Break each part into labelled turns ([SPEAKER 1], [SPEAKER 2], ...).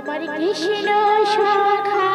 [SPEAKER 1] আমার কৃষ্ণ শাখা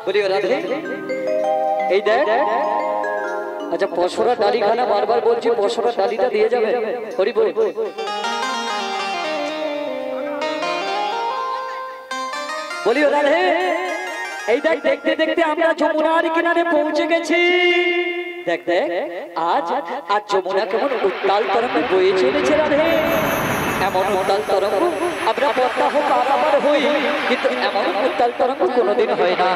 [SPEAKER 2] बोलिए राधे এই দেখ আচ্ছা পশরা ডালিখানা বারবার বলছি পশরা ডালিটা দিয়ে যাবে হরি বল বলিও রাধে এই দেখ দেখতে দেখতে আমরা যমুনার কিনারে পৌঁছে গেছি দেখ দেখ আজ যমুনা কেমন উত্তাল তরঙ্গে বয়ে চলেছে রাধে এমন উত্তাল তরঙ্গ আমরা পদ্মা হোক আবার হই, কিন্তু এমন উত্তাল তরঙ্গ কোনোদিন হয় না।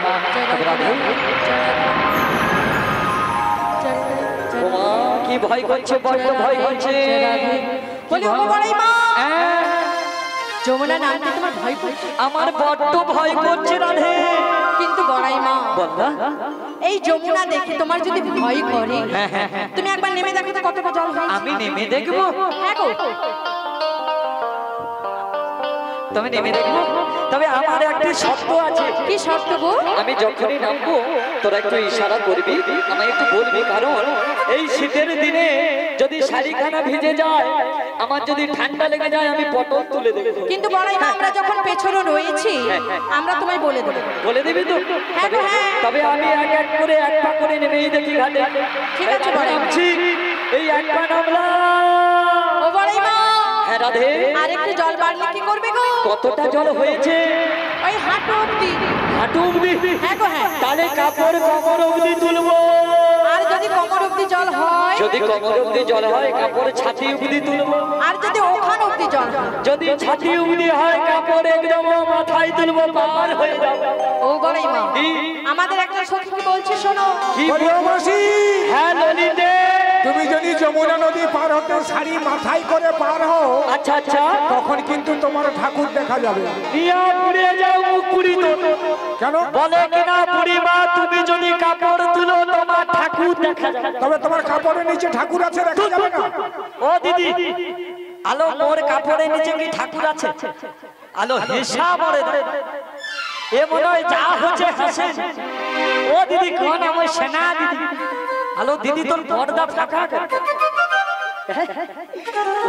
[SPEAKER 2] ওমা কি ভয় করছে, বড্ড ভয় করছে।
[SPEAKER 3] যমুনা নামতে তোমার ভয় করছে?
[SPEAKER 2] আমার বড্ড ভয় করছে রাধে।
[SPEAKER 3] কিন্তু বড়াই মা,
[SPEAKER 2] বললা
[SPEAKER 3] এই যমুনা দেখে তোমার যদি ভয় করে, তুমি একবার নেমে দেখো তো কতটা জল হয়েছে।
[SPEAKER 2] আমি নেমে দেখবো?
[SPEAKER 3] হ্যাঁ গো,
[SPEAKER 2] তুমি নেমে দেখবো? তবে আমার একটা শর্ত আছে।
[SPEAKER 3] কি শর্ত গো?
[SPEAKER 2] আমি যখনই নামবো তোরা একটু ইশারা করবি, আমায় একটু বলবি, কারণ এই শীতের দিনে যদি শাড়িখানা ভিজে যায়, আমার যদি ঠান্ডা লেগে যায়, আমি পটল তুলে দেবো।
[SPEAKER 3] কিন্তু বড়াই মা, আমরা যখন পেছনে রয়েছি আমরা তোমায় বলে দেবো।
[SPEAKER 2] বলে দিবি তো? তবে আমি এক এক করে এক পা করে নেমেই দেখি ঘাটে।
[SPEAKER 3] ঠিক আছে বড়াই মা।
[SPEAKER 2] এই এক পা নামলাম।
[SPEAKER 3] ও বড়াই মা,
[SPEAKER 2] হ্যাঁ রাধে,
[SPEAKER 3] আর একটু জল বাড়লে কি করবে গো?
[SPEAKER 2] কতটা জল হয়েছে?
[SPEAKER 3] ওই হাঁটু অবধি।
[SPEAKER 2] হাঁটু অবধি?
[SPEAKER 3] হ্যাঁ গো হ্যাঁ।
[SPEAKER 2] তাহলে কাপড় কোমর অবধি তুলবো।
[SPEAKER 3] আর যদি কোমর অবধি জল হয়?
[SPEAKER 2] যদি কোমর অবধি জল হয় কাপড় ছাতি অবধি তুলবো।
[SPEAKER 3] আর যদি ওখান অবধি জল হয়?
[SPEAKER 2] যদি ছাতি অবধি হয় কাপড় একদম মাথায় তুলবো, পার হয়ে যাবে।
[SPEAKER 3] ও বড়াই মা, আমাদের একটা সখী বলছে শোনো।
[SPEAKER 2] কি মাসি? হ্যাঁ ললিতে,
[SPEAKER 4] তুমি যদি যমুনা নদী পার হতে শাড়ি মাথায় করে পার হও,
[SPEAKER 2] আচ্ছা আচ্ছা,
[SPEAKER 4] তখন কিন্তু তোমার ঠাকুর দেখা যাবে।
[SPEAKER 2] নিয়া পুড়ে যাও মুখ পুরি তো।
[SPEAKER 4] কেন?
[SPEAKER 2] বলে কিনা বুড়িমা, তুমি যদি কাপড় তুলো তোমার ঠাকুর দেখা যাবে।
[SPEAKER 4] তবে তোমার কাপড়ের নিচে ঠাকুর আছে, দেখা যাবে না।
[SPEAKER 2] ও দিদি, আলো মোর কাপড়ের নিচে কি ঠাকুর আছে? আলো হিসাব করে দে। এ মনে হয় যা হচ্ছে হাসেন। ও দিদি কোন আমার সেনা দিদি। আলো দিদি তোর পর্দা ফাঁকা কর।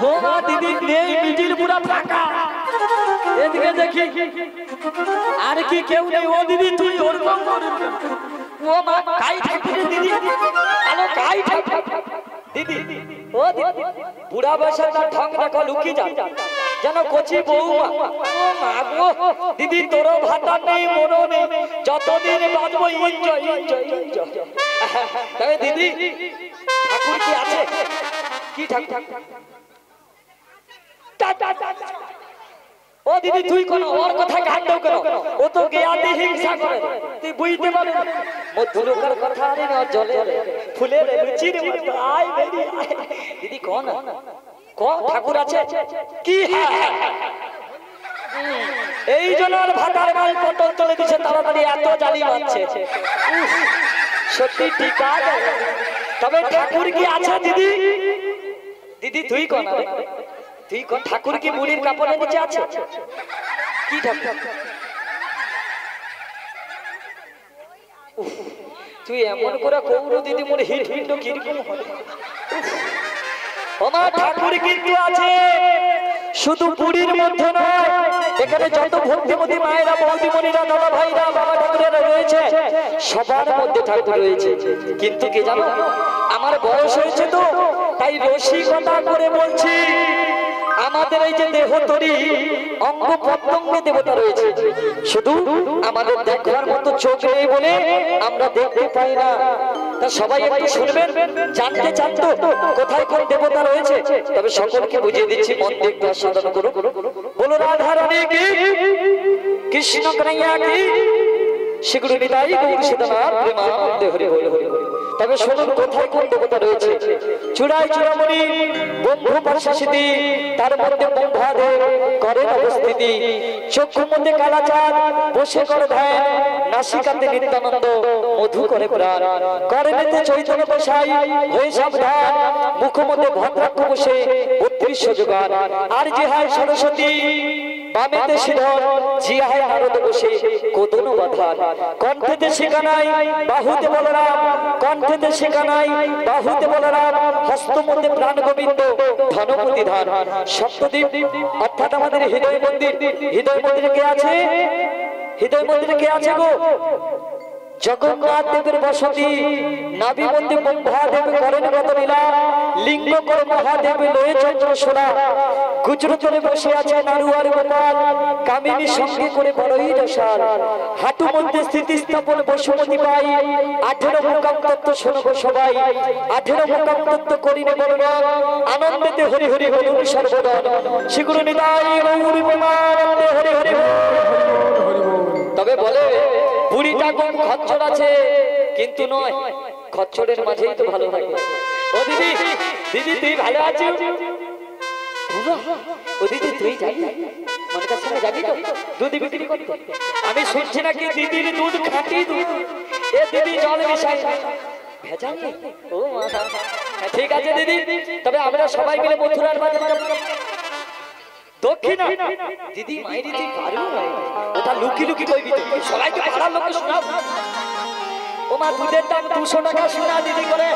[SPEAKER 2] ও মা দিদি নেই, মিডিল পুরা ফাঁকা। এদিকে দেখি আর কি কেউ নেই। ও দিদি তুই ওরকম কর। ও মা কাই ঠাকুরের দিদি। আলো কাই ঠাকুর দিদি। ও দিদি বুড়া বয়সে তার ঠং রাখা লুকিয়ে যায় যেন কচি বউমা। ও মা গো দিদি, তোরও ভাতা নেই, মনও নেই, যতদিন বাঁচবো এনজয় এনজয় এনজয়। তবে দিদি ঠাকুর কি আছে? কি ঠাকুর? ও দিদি তুই কোন ওর কথা ঘাটও কেন? ও তো গিয়াতে হিংসা করে, তুই বুঝতে পারবি না। মধুরকার কথা রে না জলে ফুলের রুচির আই বেরি। দিদি কোন কোন ঠাকুর আছে? কি এই জনের ভাতার গাল পটল তুলে দিছে, তাড়াতাড়ি এত জালি মারছে। সত্যি ঠিক আছে। তবে ঠাকুর কি আছে দিদি? দিদি তুই কোন? তুই কোন ঠাকুর? কি বুড়ির কাপড়ের নিচে আছে? কি ঠাকুর? তুই এমন করে কৌর দিদি মোর হিট হিট কিরকম হয়। আমার ঠাকুর কিন্তু আছে, শুধু বুড়ির মধ্যে নয়, এখানে যত ভক্তিমতী মায়েরা, বৌদিমণিরা, দাদা ভাইরা, বাবা ঠাকুরেরা রয়েছে, সবার মধ্যে ঠাকুর রয়েছে। কিন্তু কি জানো, আমার বয়স হয়েছে তো তাই রসিকতা করে বলছি, আমাদের এই যে দেহ তরি অঙ্গ প্রত্যঙ্গে দেবতা রয়েছে, শুধু আমাদের দেখার মতো চোখ নেই বলে আমরা দেখতে পাই না। তা সবাই একটু শুনবেন, জানতে চান তো কোথায় কোন দেবতা রয়েছে? তবে সকলকে বুঝিয়ে দিচ্ছি, মন দিয়ে একটু সাধন করুন। বলো রাধা রানী কি, কৃষ্ণ কন্যা কি, শিগুড়ি নিতাই গৌর সীতানাথ প্রেমানন্দে হরি হরি হরি। তবে শুনুন কোথায় কোন দেবতা রয়েছে। চূড়াই চূড়ামণি বন্ধু পার্শ্বসিতি, তার মধ্যে ব্রহ্মাদেব করেন অবস্থিতি। চক্ষু মধ্যে কালাচাঁদ বসে করে ধ্যান, নাসিকাতে নিত্যানন্দ মধু করে প্রাণ। করেনেতে চৈতন্য বসাই হয়ে সাবধান, মুখ মধ্যে ভদ্রাক্ষ বসে ৩২ যোগান। আর যে হয় সরস্বতী বামেতে শ্রীধর, জিয়ায় নারদ বসে কোদন বাধান। কণ্ঠেতে শিকানাই বাহুতে বলরাম, কণ্ঠেতে শিকানাই বাহুতে বলরাম। হস্ত মধ্যে প্রাণ গোবিন্দ ধনপতি ধান। সপ্তদ্বীপ অর্থাৎ আমাদের হৃদয় মন্দির। হৃদয় মন্দিরে কে আছে? হৃদয় মন্দিরে কে আছে গো? জগন্নাথ দেবের বসতি নাভি মধ্যে ব্রহ্মাদেব করেন কত লীলা লিঙ্গ করে মহাদেব লয়ে চন্দ্র সোনা গুজরতরে বসে আছে নারুয়ার গোপাল কামিনী সঙ্গে করে বড়ই রসাল হাঁটু মধ্যে স্থিতিস্থাপন বসুমতি পাই 18 মুকাম তত্ত্ব শোনবো সবাই 18 মুকাম তত্ত্ব করিনে বলরাম আনন্দেতে হরি হরি বলুন সর্বদন শ্রীগুরু নিতাই গৌর প্রেমানন্দে হরি হরি বল। তবে বলে বুড়িটা কম খচ্চর আছে কিন্তু নয় খচ্চরের মাঝেই তো ভালো থাকে। ও দিদি দিদি তুই ভালো আছিস? ও দিদি তুই যাবি মনকার সঙ্গে যাবি তো দুধ বিক্রি করতে? আমি শুনছি নাকি দিদির দুধ খাঁটি দুধ। এ দিদি জল মিশাই ভেজাল নেই। ও ঠিক আছে দিদি, তবে আমরা সবাই মিলে মথুরার বাজার যাব। দক্ষিণা দিদি মায়ের দিদি পারবো ওটা লুকি লুকি কইবি তো সবাইকে পাড়ার লোককে শোনাব। ও মা দুধের দাম 200 টাকা শোনা দিদি করে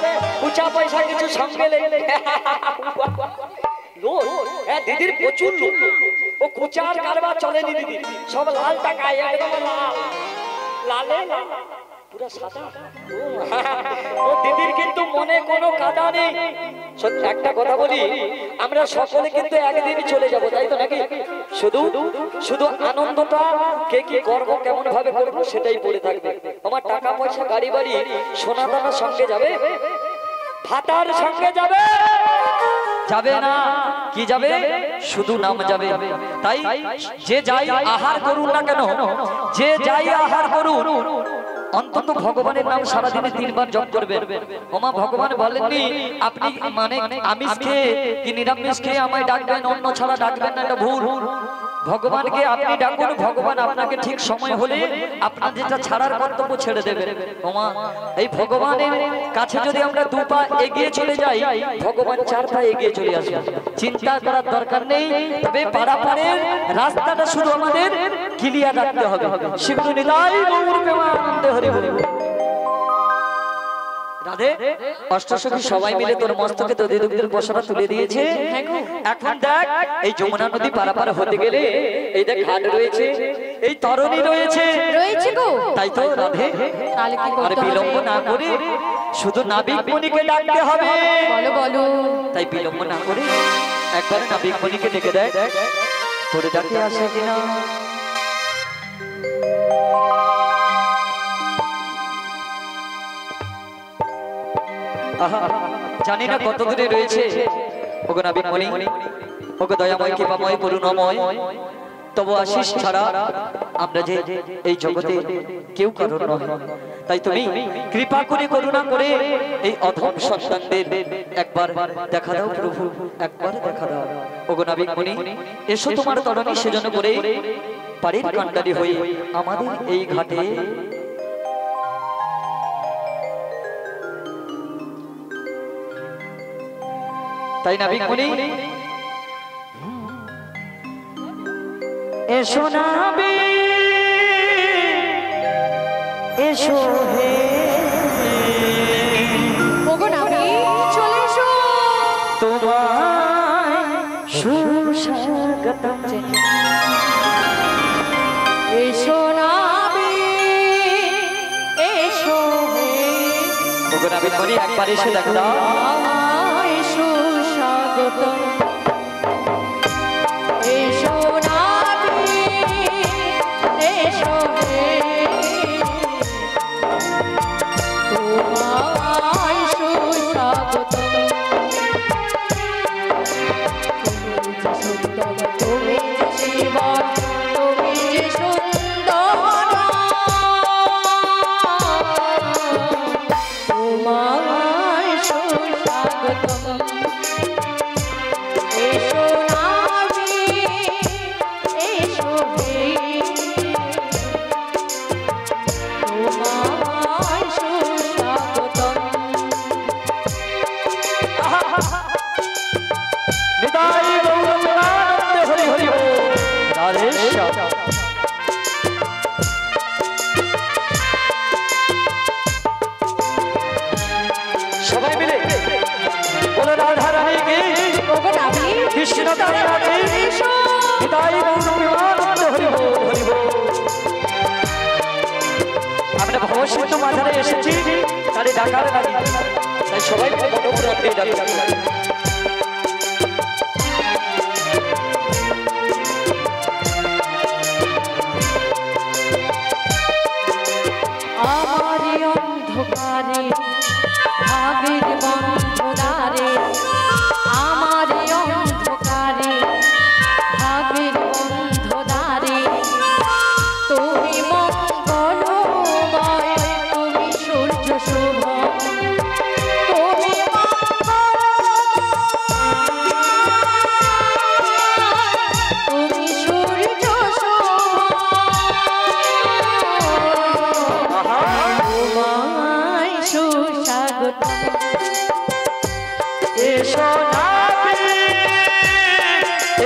[SPEAKER 2] উঁচা পয়সা কিছু সঙ্গে লেগে লোক। হ্যাঁ দিদির প্রচুর লোক। ও কুচার কারবার চলেনি দিদি, সব লাল টাকা একদম লাল লালে লাল পুরো সাদা। ও দিদির কিন্তু মনে কোনো কাদা নেই। সত্যি একটা কথা বলি, আমরা সকলে কিন্তু একদিন চলে যাব, তাই তো নাকি? শুধু শুধু আনন্দটা কে কি করবো কেমন ভাবে করবো সেটাই পড়ে থাকবে। আমার টাকা পয়সা গাড়ি বাড়ি সোনা দানার সঙ্গে যাবে, ভাতার সঙ্গে যাবে যাবে না, কি যাবে? শুধু নাম যাবে। তাই যে যাই আহার করুন না কেন, যে যাই আহার করুন অন্তত ভগবানের নাম সারাদিনে 3 বার জপ করবেন। ওমা ভগবান বলেননি আপনি মানে আমিষ খেয়ে কি নিরামিষ খেয়ে আমায় ডাকবেন, অন্য ছাড়া ডাকবেন না, এটা ভুল। ভগবানকে আপনি ডাকুন, ভগবান আপনাকে ঠিক সময় হলে আপনার যেটা ছাড়ার কর্তব্য ছেড়ে দেবেন। ওমা এই ভগবানের কাছে যদি আমরা 2 পা এগিয়ে চলে যাই, ভগবান 4 পা এগিয়ে চলে আসবে। চিন্তা করার দরকার নেই, তবে পারাপারের রাস্তাটা শুধু আমাদের ক্লিয়ার রাখতে হবে। শিবু নিতাই গৌর প্রেমানন্দে হরি বল। রাধে অষ্টসখী সবাই মিলে তোর মস্তকে দধি দুগ্ধের পশরা তুলে দিয়েছে। এখন দেখ এই যমুনা নদী পারাপার হতে গেলে এই দেখ ঘাট রয়েছে, এই তরণী রয়েছে
[SPEAKER 3] রয়েছে গো।
[SPEAKER 2] তাই তো রাধে
[SPEAKER 3] তাহলে কি
[SPEAKER 2] আর
[SPEAKER 3] করতে
[SPEAKER 2] বিলম্ব
[SPEAKER 3] হবে?
[SPEAKER 2] না করে শুধু নাবিক মণিকে ডাকতে হবে।
[SPEAKER 3] বলো বলো।
[SPEAKER 2] তাই বিলম্ব না করে একবার নাবিক মণিকে ডেকে দেখ তোরে ডাকে আসে কিনা। জানি না কত দূরে রয়েছে ওগো নাবিক মণি, ওগো দয়াময় কৃপাময় করুণাময়, তবু আশিস ছাড়া আমরা যে এই জগতে কেউ কারণ নয়। তাই তুমি কৃপা করে করুণা করে এই অধম সন্তানদের একবার দেখা দাও প্রভু, একবার দেখা দাও। ওগো নাবিক মণি এসো তোমার তরণী সেজন্য করে পাড়ির কান্ডারি হয়ে আমাদের এই ঘাটে তাই নাবিক মণি এসো নাবি এসো হে
[SPEAKER 3] ওগো নাবি চলে এসো।
[SPEAKER 2] তোমায় সুস্বাগতম
[SPEAKER 3] এসো নাবি এসো হে।
[SPEAKER 2] ওগো নাবিক মণি একবার এসে দেখো দাও।
[SPEAKER 3] এসো স্বাগতম এসো নাবি এসো হে। তোমায় সুস্বাগতম। তুমি যে শিবা, তুমি যে সুন্দর, তোমায় সুস্বাগতম। এসো নাবি এসো হে। তোমায় সুস্বাগতম।
[SPEAKER 2] নিতাই গৌর প্রেমানন্দে হরি হরি বল। রাধে শ্যাম। সবাই মিলে বলে রাধা রানী কি
[SPEAKER 3] ওগো নাবি
[SPEAKER 2] কৃষ্ণ রাধে
[SPEAKER 3] এসো।
[SPEAKER 2] নিতাই গৌর প্রেমানন্দে হরি বল হরি বল। আমরা ভবশ্রী যেহেতু মাঝারে এসেছি তাহলে ডাকার লাগে, তাই সবাই মনোপুরাণ দিয়ে ডাকছে।
[SPEAKER 3] আমারি অন্ধকারে ভাবের বন্ধনারে, আমারি অন্ধকারে ভাবের বন্ধনারে, তুমি মঙ্গলময়, তুমি সূর্য শুভ, তুমি তুমি সূর্য শুভ, তোমায় সুস্বাগত।
[SPEAKER 2] এসো নাবি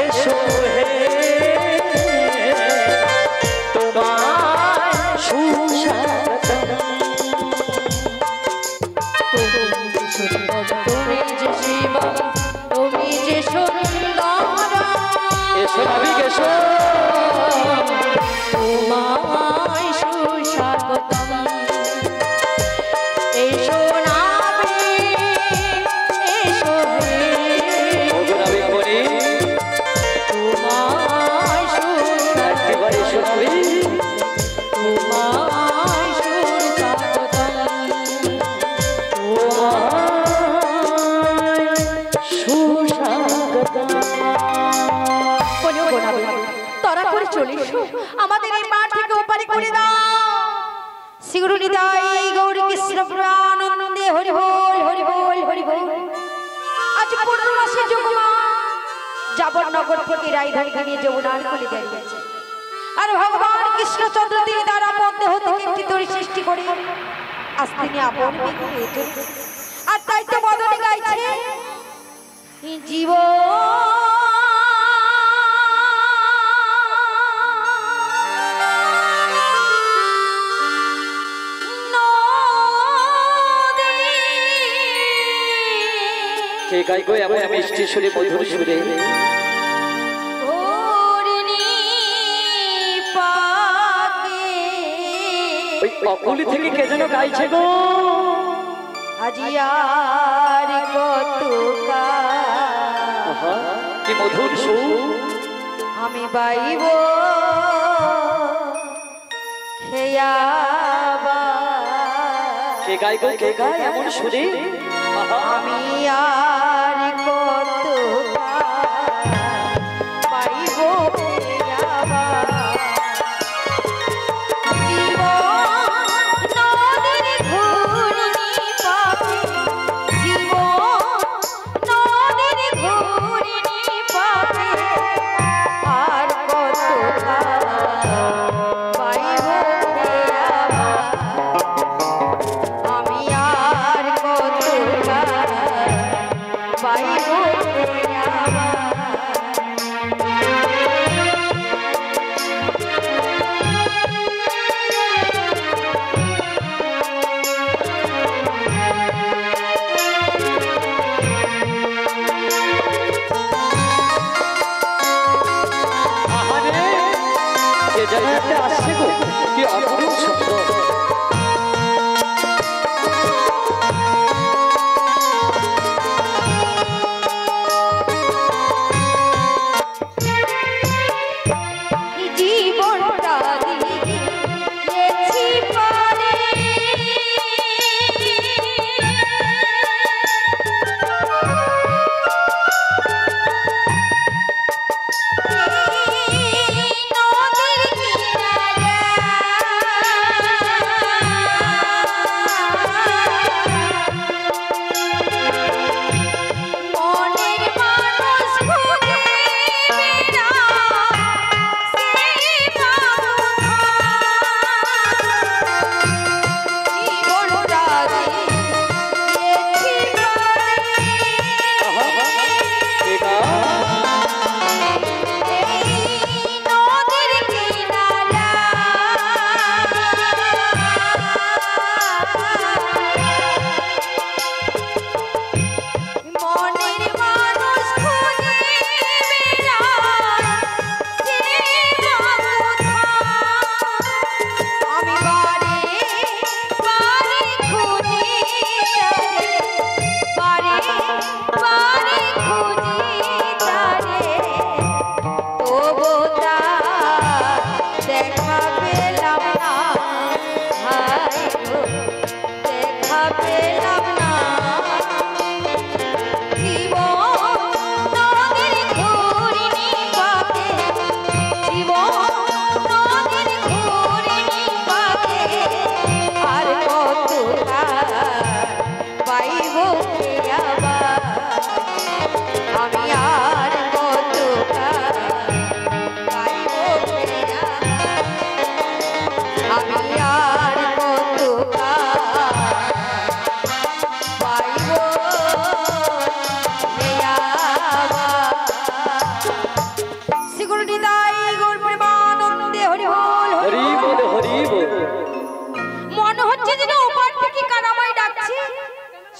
[SPEAKER 2] এসো হে তোমায় সুস্বাগতম।
[SPEAKER 3] তুমি যে শিব, তুমি যে সুন্দর,
[SPEAKER 2] এসো নাবি এসো
[SPEAKER 3] তোমায় সুস্বাগতম। এসো নাবি এসো হে,
[SPEAKER 2] নাবি বলি
[SPEAKER 3] তোমায় সুস্বাগতম,
[SPEAKER 2] এবার এসো নাবি
[SPEAKER 3] তোমায় সুস্বাগতম, তরা করে চলে এসো, আমাদের এই মাঠ থেকে ওপারে করে দাও। শ্রীগুরুনিতাই গৌর কৃষ্ণ প্রানন্দে হরি বল হরি বল হরি বল। আজ পূর্ণমাসী যোগমা জাবরনগর থেকে রায়ধানীকে নিয়ে যমুনার কোলে দাঁড়িয়েছে, আর ভগবান কৃষ্ণচন্দ্র তিনি তার আপন দেহ থেকে একটি তরি সৃষ্টি করে আজ তিনি আপন বেগে চলেছে। আর তাই তো বদনে গাইছে জীব
[SPEAKER 2] কে গাই গো এমন মিষ্টি সুরে মধুর সুরে? ওই অকুলি থেকে কে যেন গাইছে গো।
[SPEAKER 3] আজিয়ার কত
[SPEAKER 2] আহা, কি মধুর সুর।
[SPEAKER 3] আমি বাইব খেয়াবা,
[SPEAKER 2] কে গাই গো কে গায় এমন সুরে? আহা,
[SPEAKER 3] আমি আর কত বাইব খেয়াবা।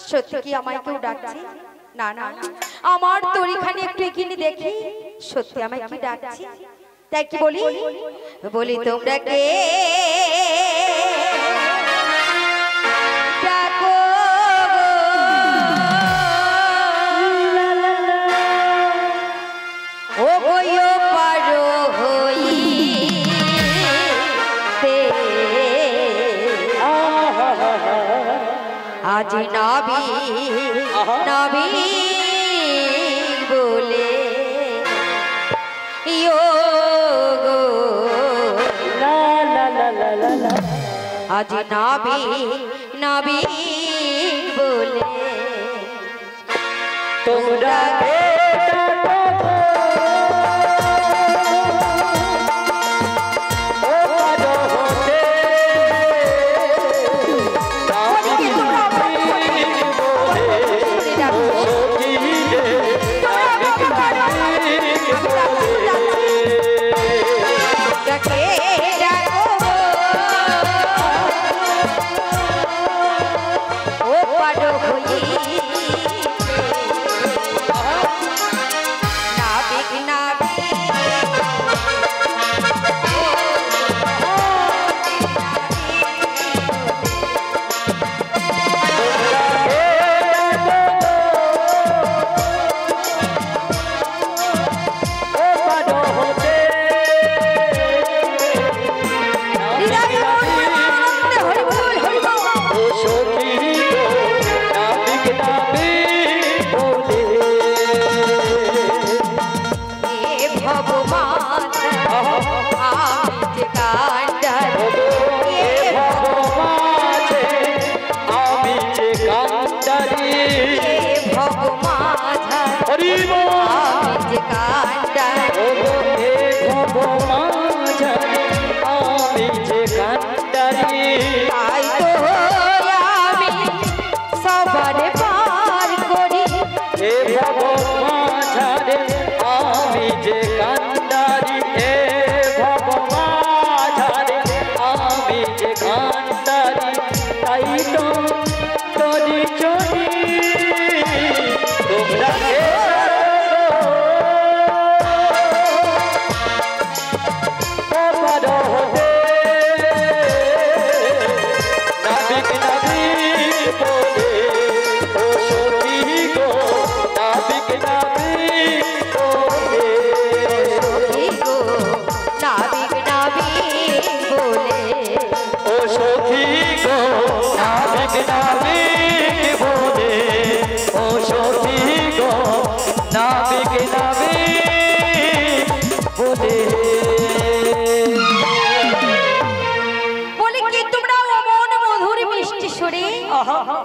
[SPEAKER 3] সত্যি কি আমায় কেউ ডাকছে? না না, আমার তরিখানি একটু এগিয়ে দেখি সত্যি আমায় কি ডাকছে। তাই কি বলি, বলি তোমরা কে ডাকো ও গো পারো হইতে আজ নবী নবী বলে ইয়ো গো আজ নবী নবী বলে তোমরা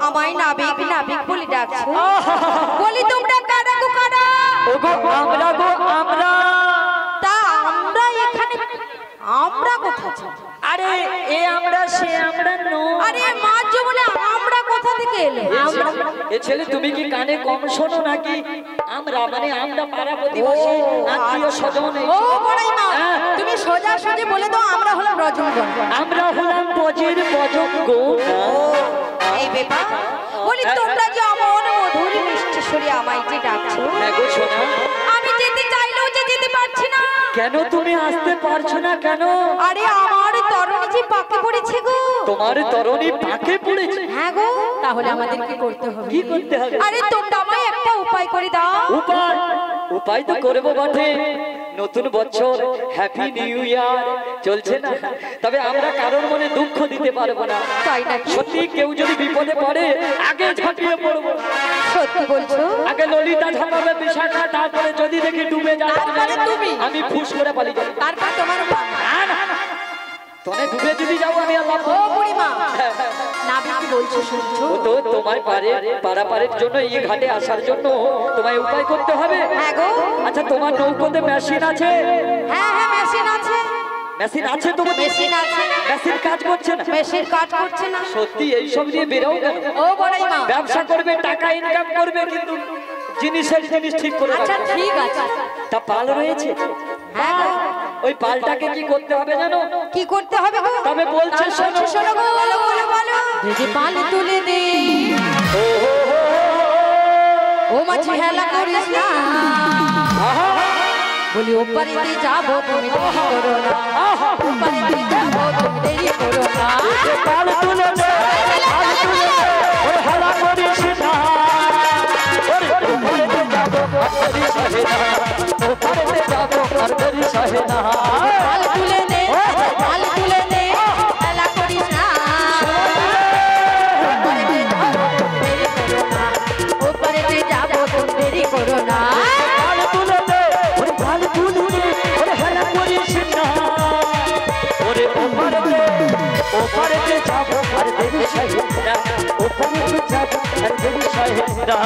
[SPEAKER 3] আমায় নাবিক নাবিক বলে ডাকছো, বলি তোমরা কারা গো কারা?
[SPEAKER 2] ওগো আমরা গো আমরা।
[SPEAKER 3] তা আমরা এখানে আমরা কোথা?
[SPEAKER 2] আরে এ আমরা সে আমরা নো।
[SPEAKER 3] আরে মা জীবনে আমরা কোথা থেকে এলে? আমরা
[SPEAKER 2] এ ছেলে তুমি কি কানে কম শোনো নাকি? আমরা মানে আমরা পাড়া প্রতিবেশী আত্মীয় স্বজন।
[SPEAKER 3] ও বড়াই মা, তুমি সোজা সোজা বলে দাও আমরা হলাম রজনীগণ।
[SPEAKER 2] আমরা হলাম বজির বজঙ্গ।
[SPEAKER 3] এই বেপা বলি তোমরা যে অমন মধুর মিষ্টি সুরে আমায় যে ডাকছো,
[SPEAKER 2] দেখো শোনা
[SPEAKER 3] আমি যেতে চাইলেও যে যেতে পারছি না।
[SPEAKER 2] কেন তুমি আসতে পারছো না কেন?
[SPEAKER 3] আরে আমার তরণী যে পাকে পড়েছে গো।
[SPEAKER 2] তোমার তরণী পাকে পড়েছে?
[SPEAKER 3] হ্যাঁ গো। তাহলে আমাদের কি করতে হবে?
[SPEAKER 2] কি করতে হবে?
[SPEAKER 3] আরে তোমরা আমায় একটা উপায় করে দাও।
[SPEAKER 2] উপায়? উপায় তো করবো বটে। নতুন বছর, হ্যাপি নিউ ইয়ার চলছে না, তবে আমরা কারোর মনে দুঃখ দিতে পারবো না।
[SPEAKER 3] তাই নাকি?
[SPEAKER 2] সত্যি কেউ যদি বিপদে পড়ে আগে ঝাঁপিয়ে পড়বো।
[SPEAKER 3] সত্যি বলছো?
[SPEAKER 2] আগে ললিতা ঝাঁপাবে বিশাখা, তারপরে যদি দেখি ডুবে যায়
[SPEAKER 3] তারপরে তুমি?
[SPEAKER 2] আমি ফুস করে পালিয়ে যাবো।
[SPEAKER 3] তারপর তোমার উপায়?
[SPEAKER 2] না না না, তোনে ডুবে যদি যাও আমি আল্লাহ।
[SPEAKER 3] ও বুড়িমা, নাবি কি বলছো শুনছো?
[SPEAKER 2] ও তো তোমার পারাপারের জন্য এই ঘাটে আসার জন্য তোমায় উপায় করতে হবে।
[SPEAKER 3] হ্যাঁ গো।
[SPEAKER 2] আচ্ছা তোমার নৌকোতে মেশিন আছে?
[SPEAKER 3] হ্যাঁ হ্যাঁ মেশিন আছে।
[SPEAKER 2] মেশিন আছে তো?
[SPEAKER 3] মেশিন আছে।
[SPEAKER 2] মেশিন কাজ করছে না?
[SPEAKER 3] মেশিন কাজ করছে না।
[SPEAKER 2] সত্যি এই সব দিয়ে বেরাও কেন?
[SPEAKER 3] ও বড়াই মা,
[SPEAKER 2] ব্যবসা করবে, টাকা ইনকাম করবে, কিন্তু জিনিসের জিনিস ঠিক করে
[SPEAKER 3] আচ্ছা
[SPEAKER 2] রাখবে।
[SPEAKER 3] ঠিক আছে।
[SPEAKER 2] তা পাল রয়েছে?
[SPEAKER 3] হ্যাঁ গো।
[SPEAKER 2] ওই পালটাকে কি করতে হবে জানো?
[SPEAKER 3] কি করতে হবে গো?
[SPEAKER 2] তবে বলছে শোনো।
[SPEAKER 3] শোনো গো, বলো বলো বলো। দেখি পাল তুলে দে।
[SPEAKER 2] ও হো হো
[SPEAKER 3] ও মাঝি হেলা করিস না বলি ওপারেতে যাবো তুমি দেরি করো না ওপারেতে যাবো তুমি দেরি করো না
[SPEAKER 2] কাল তুলে দে ওরে হেলা করিস না ওরে ওপারেতে যাবো আর দেরি সহে না ওপারেতে যাবো আর দেরি সহে না
[SPEAKER 3] কাল তুলে নে হেলা করিস না ওপারেতে যাবো তুমি দেরি করো না
[SPEAKER 2] কাল তুলে দে ওরে কাল তুলে দে ওরে হেলা করিস না ওরে ওপারেতে যাবো আর দেরি সহে না ওপারেতে যাবো আর দেরি সহে না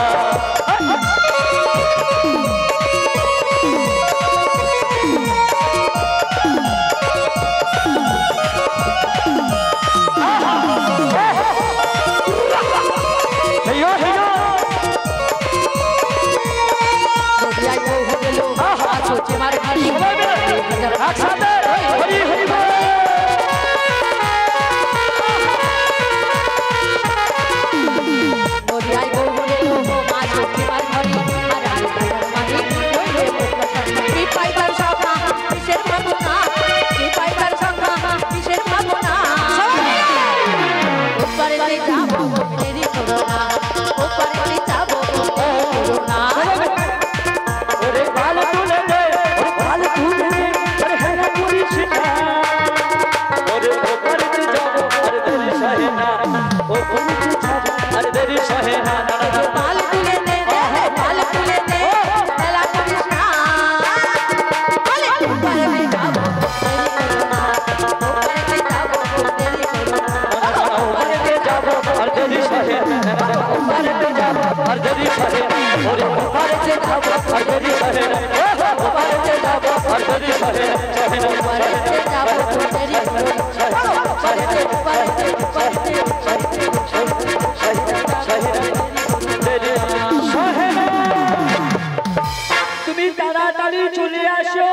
[SPEAKER 2] তুমি তাড়াতাড়ি চলে আসো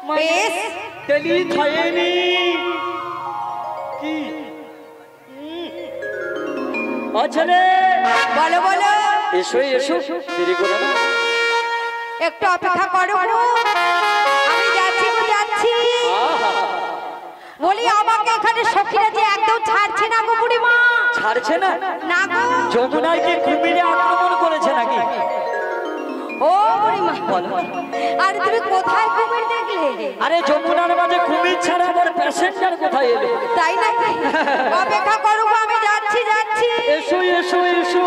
[SPEAKER 3] বেশ
[SPEAKER 2] তেলি খায়নি কি আচ্ছা রে
[SPEAKER 3] বলো বলো
[SPEAKER 2] এসো এসো দেরি করো না
[SPEAKER 3] একটু অপেক্ষা করো আমি যাচ্ছি বলি আমাকে এখানে সখীরা যে একদম ছাড়ছে না গো বুড়িমা
[SPEAKER 2] ছাড়ছে না
[SPEAKER 3] না গো
[SPEAKER 2] যমুনায় কি কুমিরে আক্রমণ করেছে নাকি
[SPEAKER 3] ও বুড়িমা আরে তুমি কোথায় কুমির দেখলে
[SPEAKER 2] আরে যমুনার মাঝে কুমির ছাড়া আবার প্যাসেঞ্জার কোথায় এলো
[SPEAKER 3] তাই নাকি অপেক্ষা করো গো, আমি যাচ্ছি
[SPEAKER 2] এসো এসো এসো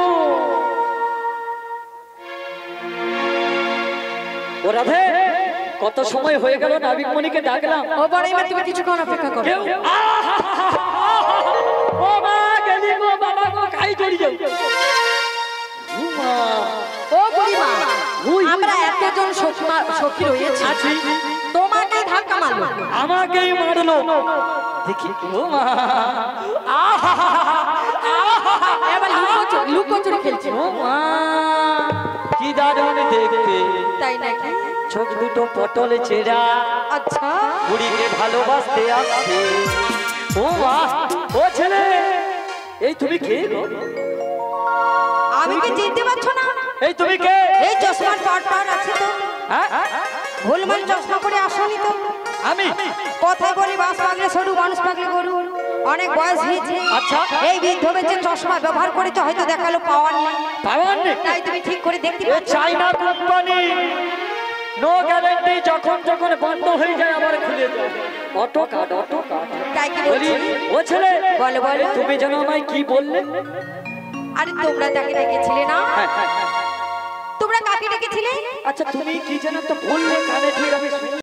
[SPEAKER 2] ও রাধে কত সময় হয়ে গেল নাবিকমণিকে ডাকলাম
[SPEAKER 3] ও বুড়িমা তুমি কিছুক্ষণ অপেক্ষা করো
[SPEAKER 2] কেউ ও মা গেলি গো বাবা গো খাই চড়ি যাও
[SPEAKER 3] ও বুড়িমা আমরা এতজন সখী রয়েছি
[SPEAKER 2] আছি
[SPEAKER 3] তোমাকে ধাক্কা মারলো
[SPEAKER 2] আমাকেই মারলো দেখি ও মা
[SPEAKER 3] এবার লুকোচুরি খেলছে
[SPEAKER 2] ও মা কি দারুণ দেখতে
[SPEAKER 3] তাই নাকি
[SPEAKER 2] চোখ দুটো পটলে চেরা
[SPEAKER 3] আচ্ছা
[SPEAKER 2] বুড়িকে ভালোবাসতে আসছে ও মা ও ছেলে এই তুমি কে গো
[SPEAKER 3] আমি কি চিনতে পারছো না
[SPEAKER 2] এই তুমি কে
[SPEAKER 3] এই চশমার পাট আছে তো
[SPEAKER 2] হ্যাঁ
[SPEAKER 3] ভুলমান চশমা করে আসনি তো
[SPEAKER 2] আমি
[SPEAKER 3] কথা বলি বাস পাগলে সরু মানুষ পাগলে গরু অনেক বয়স হয়েছে
[SPEAKER 2] আচ্ছা
[SPEAKER 3] এই বৃদ্ধ যে চশমা ব্যবহার করেছে হয়তো দেখালো পাওয়ার নেই
[SPEAKER 2] পাওয়ার নেই
[SPEAKER 3] তাই তুমি ঠিক করে দেখতে
[SPEAKER 2] এ
[SPEAKER 3] পাচ্ছ
[SPEAKER 2] চাইনা কোম্পানি নো গ্যারান্টি যখন যখন বন্ধ হয়ে যায় আবার খুলে যায় অটো কার্ড
[SPEAKER 3] তাই কি
[SPEAKER 2] বলি
[SPEAKER 3] বলছি
[SPEAKER 2] ও ছেলে
[SPEAKER 3] বলো, বলো।
[SPEAKER 2] এই তুমি যেন আমায় কি বললে
[SPEAKER 3] আরে তোমরা তাকে ডেকেছিলে না
[SPEAKER 2] হ্যাঁ, হ্যাঁ, হ্যাঁ।
[SPEAKER 3] তোমরা কাকে ডেকেছিলে
[SPEAKER 2] আচ্ছা তুমি কি যেন তো বললে কানে ঠিক আমি